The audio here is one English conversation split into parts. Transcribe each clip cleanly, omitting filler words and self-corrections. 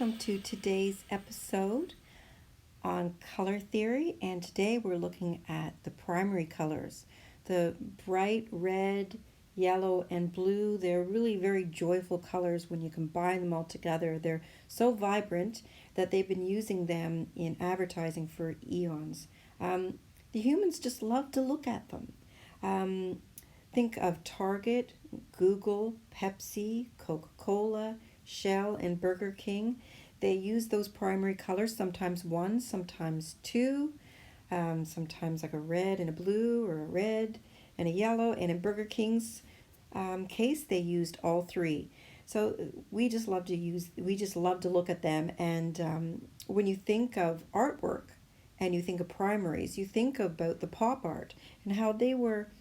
welcome to today's episode on color theory. And today we're looking at the primary colors, the bright red, yellow, and blue. They're really very joyful colors when you combine them all together. They're so vibrant that they've been using them in advertising for eons. The humans just love to look at them. Um, think of Target, Google, Pepsi, Coca-Cola, Shell, and Burger King. They use those primary colors, sometimes one, sometimes two, sometimes like a red and a blue, or a red and a yellow. And in Burger King's case, they used all three. So we just love to look at them. And when you think of artwork and you think of primaries, you think about the pop art and how they were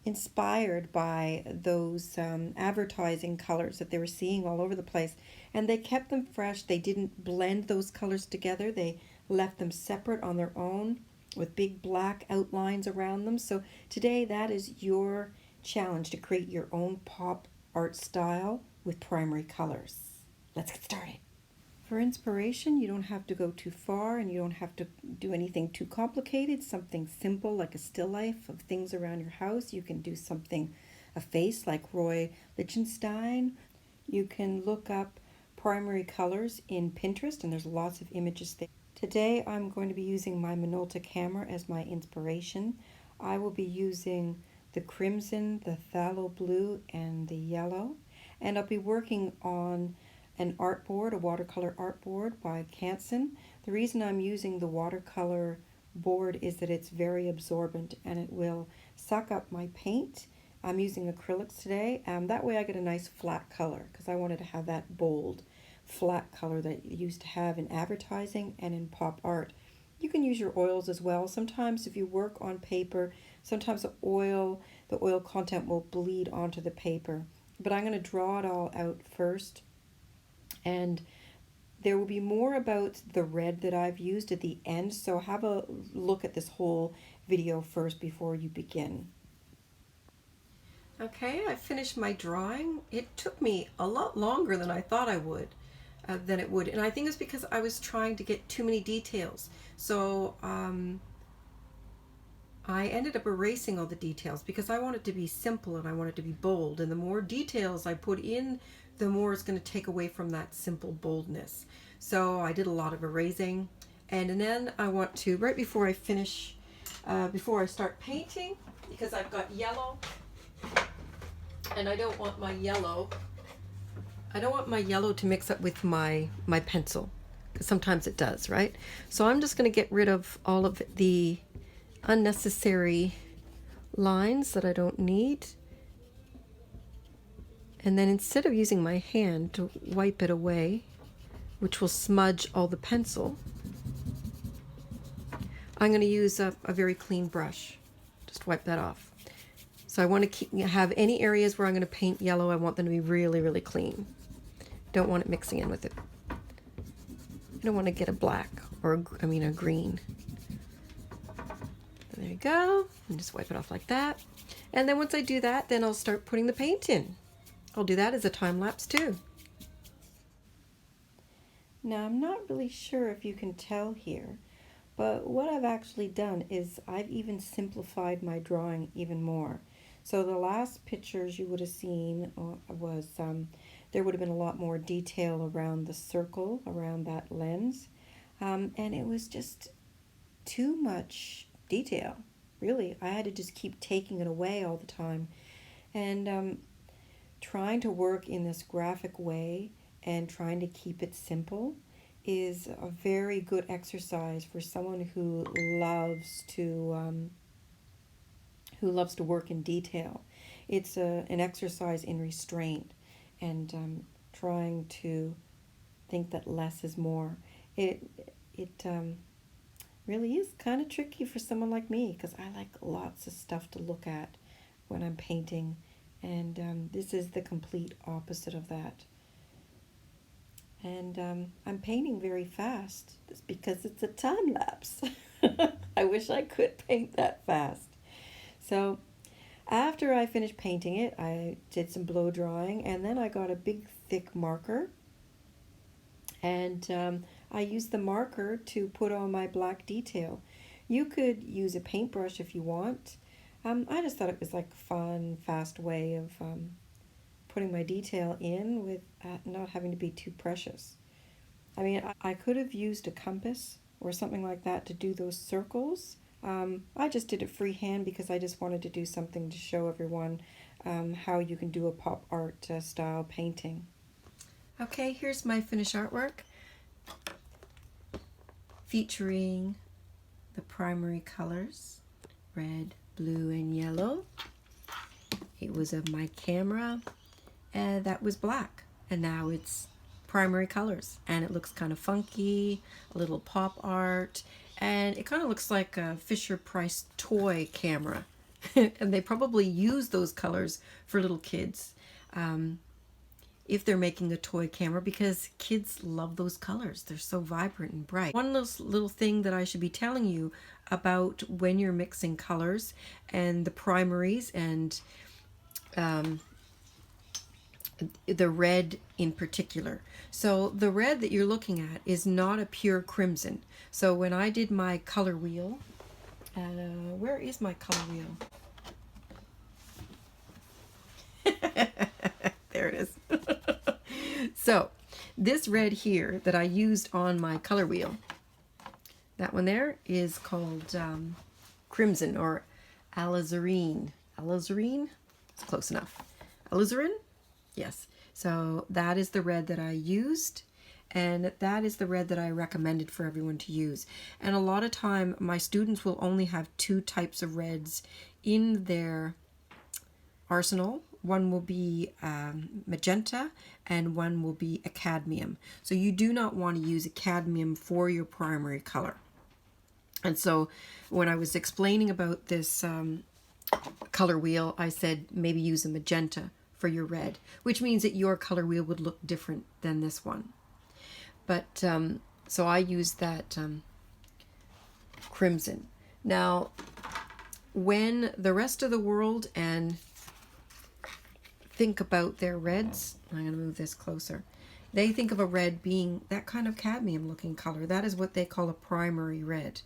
inspired by those advertising colors that they were seeing all over the place. And they kept them fresh. They didn't blend those colors together. They left them separate on their own with big black outlines around them. So today that is your challenge, to create your own pop art style with primary colors. Let's get started. For inspiration, you don't have to go too far and you don't have to do anything too complicated. Something simple like a still life of things around your house. You can do something, a face like Roy Lichtenstein. You can look up primary colors in Pinterest and there's lots of images there. Today I'm going to be using my Minolta camera as my inspiration. I will be using the crimson, the phthalo blue, and the yellow. And I'll be working on an artboard, a watercolor artboard by Canson. The reason I'm using the watercolor board is that it's very absorbent and it will suck up my paint. I'm using acrylics today. That way I get a nice flat color because I wanted to have that bold, flat color that you used to have in advertising and in pop art. You can use your oils as well. Sometimes if you work on paper, sometimes the oil content will bleed onto the paper. But I'm going to draw it all out first. And there will be more about the red that I've used at the end, so have a look at this whole video first before you begin. Okay, I finished my drawing. It took me a lot longer than I thought it would, and I think it's because I was trying to get too many details. So I ended up erasing all the details because I want it to be simple and I want it to be bold, and the more details I put in, the more it's going to take away from that simple boldness. So I did a lot of erasing, and then I want to, right before I finish, before I start painting, because I've got yellow, and I don't want my yellow to mix up with my pencil, because sometimes it does, right? So I'm just going to get rid of all of the unnecessary lines that I don't need. And then instead of using my hand to wipe it away, which will smudge all the pencil, I'm going to use a very clean brush. Just wipe that off. So I want to have any areas where I'm going to paint yellow, I want them to be really, really clean. Don't want it mixing in with it. I don't want to get a black or a green. There you go. And just wipe it off like that. And then once I do that, then I'll start putting the paint in. I'll do that as a time lapse too. Now I'm not really sure if you can tell here, but what I've actually done is I've even simplified my drawing even more. So the last pictures you would have seen was there would have been a lot more detail around the circle, around that lens, and it was just too much detail. Really, I had to just keep taking it away all the time. And trying to work in this graphic way and trying to keep it simple is a very good exercise for someone who loves to work in detail. It's an exercise in restraint and trying to think that less is more. It really is kind of tricky for someone like me because I like lots of stuff to look at when I'm painting. And this is the complete opposite of that. And I'm painting very fast. It's because it's a time lapse. I wish I could paint that fast. So after I finished painting it, I did some blow drying, and then I got a big thick marker And I used the marker to put on my black detail. You could use a paintbrush if you want. I just thought it was like a fun, fast way of putting my detail in with not having to be too precious. I mean, I could have used a compass or something like that to do those circles. I just did it freehand because I just wanted to do something to show everyone how you can do a pop art style painting. Okay, here's my finished artwork featuring the primary colors, red, blue, and yellow. It was of my camera, and that was black, and now it's primary colors, and it looks kind of funky, a little pop art, and it kind of looks like a Fisher-Price toy camera. And they probably use those colors for little kids if they're making a toy camera, because kids love those colors. They're so vibrant and bright. One little thing that I should be telling you about when you're mixing colors and the primaries and the red in particular. So the red that you're looking at is not a pure crimson. So when I did my color wheel, where is my color wheel? There it is. So this red here that I used on my color wheel, that one there is called crimson or alizarin. Alizarin? It's close enough. Alizarin? Yes. So that is the red that I used, and that is the red that I recommended for everyone to use. And a lot of time my students will only have two types of reds in their arsenal. One will be magenta and one will be a cadmium. So you do not want to use a cadmium for your primary color. And so when I was explaining about this color wheel, I said maybe use a magenta for your red, which means that your color wheel would look different than this one. But so I used that crimson. Now, when the rest of the world and think about their reds, I'm going to move this closer, they think of a red being that kind of cadmium looking color. That is what they call a primary red,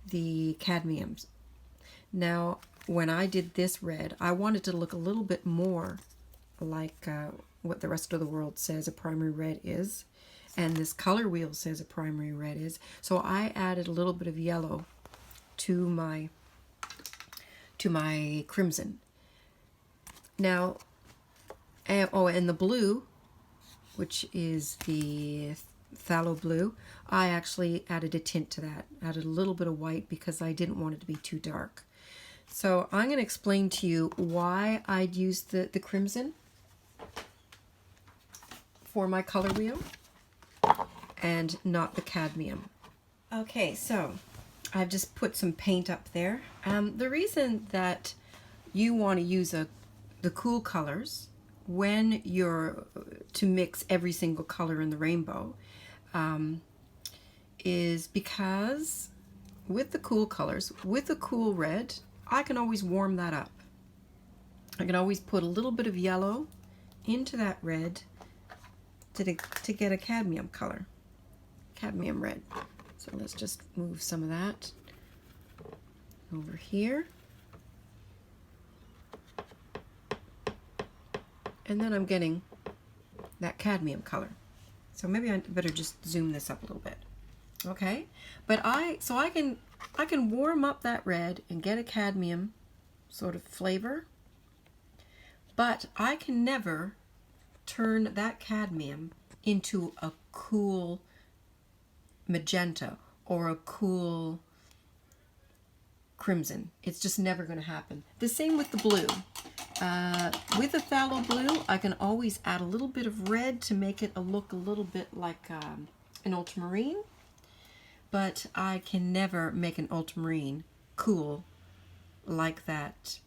the cadmiums. Now, when I did this red, I wanted to look a little bit more like what the rest of the world says a primary red is, and this color wheel says a primary red is. So I added a little bit of yellow to my crimson. Now, and the blue, which is the phthalo blue, I actually added a tint to that. Added a little bit of white because I didn't want it to be too dark. So I'm going to explain to you why I'd use the crimson for my color wheel and not the cadmium. Okay, so I've just put some paint up there. The reason that you want to use the cool colors when you're to mix every single color in the rainbow is because with the cool colors, with the cool red, I can always warm that up. I can always put a little bit of yellow into that red to get a cadmium color, cadmium red. So let's just move some of that over here. And then I'm getting that cadmium color. So maybe I better just zoom this up a little bit. Okay, but I can warm up that red and get a cadmium sort of flavor, but I can never turn that cadmium into a cool magenta or a cool crimson. It's just never going to happen. The same with the blue. With the phthalo blue, I can always add a little bit of red to make it look a little bit like an ultramarine, but I can never make an ultramarine cool like that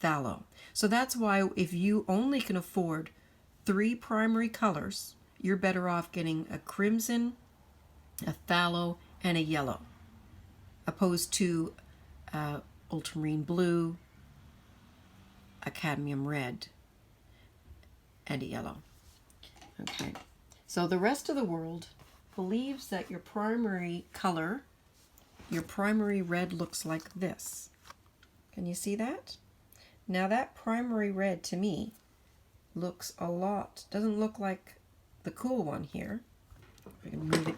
phthalo. So that's why if you only can afford 3 primary colors, you're better off getting a crimson, a phthalo, and a yellow, opposed to ultramarine blue, a cadmium red, and a yellow. Okay, so the rest of the world believes that your primary color, your primary red, looks like this. Can you see that? Now that primary red to me looks a lot, doesn't look like the cool one here. I can move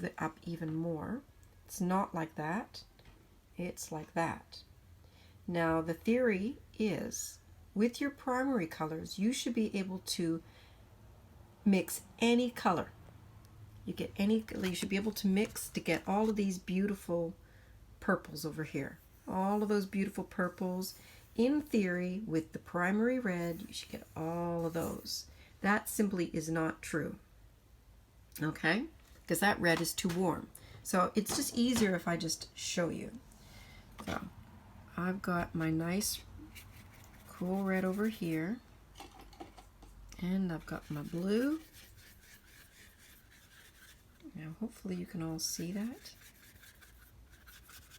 it up even more. It's not like that. It's like that. Now the theory is, with your primary colors, you should be able to mix any color. You should be able to mix to get all of these beautiful purples over here. All of those beautiful purples. In theory, with the primary red, you should get all of those. That simply is not true. Okay? Because that red is too warm. So it's just easier if I just show you. So I've got my nice cool red over here. And I've got my blue. Now hopefully you can all see that.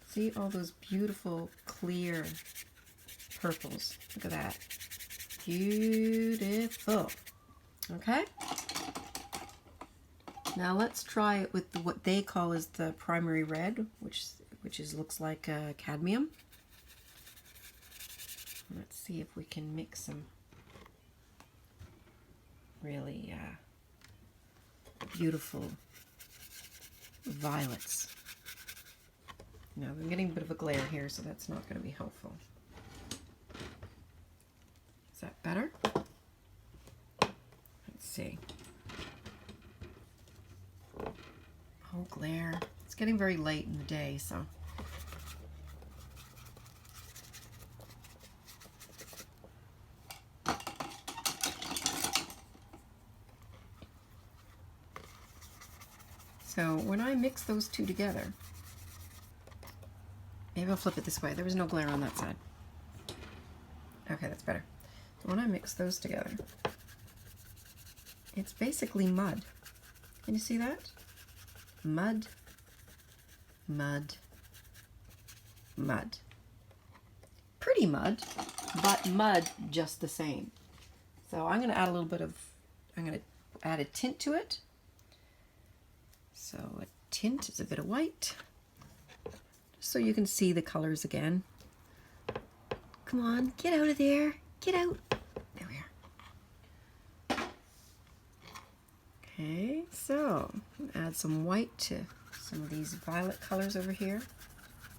See all those beautiful clear purples. Look at that. Beautiful. Okay? Now let's try it with what they call is the primary red, which looks like cadmium. Let's see if we can mix some really beautiful violets. Now I'm getting a bit of a glare here, so that's not going to be helpful. Is that better? Let's see. Oh, glare. It's getting very late in the day, so. So when I mix those two together, maybe I'll flip it this way. There was no glare on that side. Okay, that's better. So when I mix those together, it's basically mud. Can you see that? Mud, mud, mud. Pretty mud, but mud just the same. So I'm going to add a little bit of, I'm going to add a tint to it. So a tint is a bit of white, just so you can see the colors again. Come on, get out of there. Get out. There we are. Okay, so add some white to some of these violet colors over here.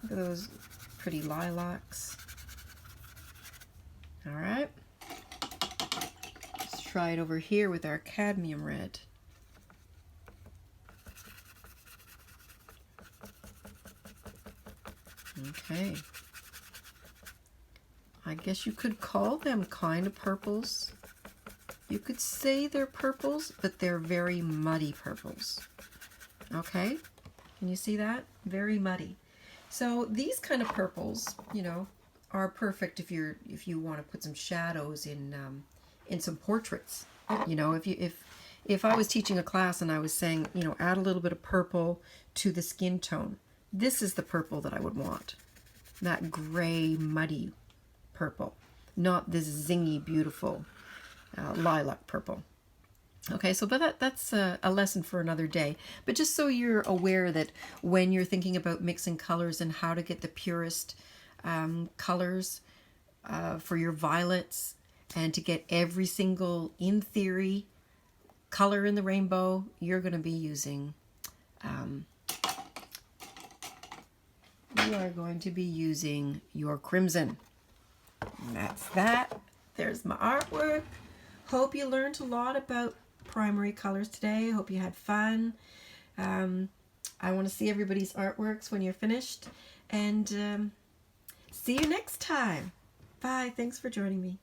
Look at those pretty lilacs. All right. Let's try it over here with our cadmium red. Okay. I guess you could call them kind of purples. You could say they're purples, but they're very muddy purples. Okay? Can you see that? Very muddy. So these kind of purples, you know, are perfect if you want to put some shadows in some portraits. You know, if I was teaching a class and I was saying, you know, add a little bit of purple to the skin tone, this is the purple that I would want. That gray, muddy purple. Not this zingy, beautiful lilac purple. Okay, so but that's a lesson for another day. But just so you're aware that when you're thinking about mixing colors and how to get the purest colors for your violets and to get every single, in theory, color in the rainbow, you're going to be using you are going to be using your crimson. And that's that. There's my artwork. Hope you learned a lot about primary colors today. Hope you had fun. I want to see everybody's artworks when you're finished. And see you next time. Bye. Thanks for joining me.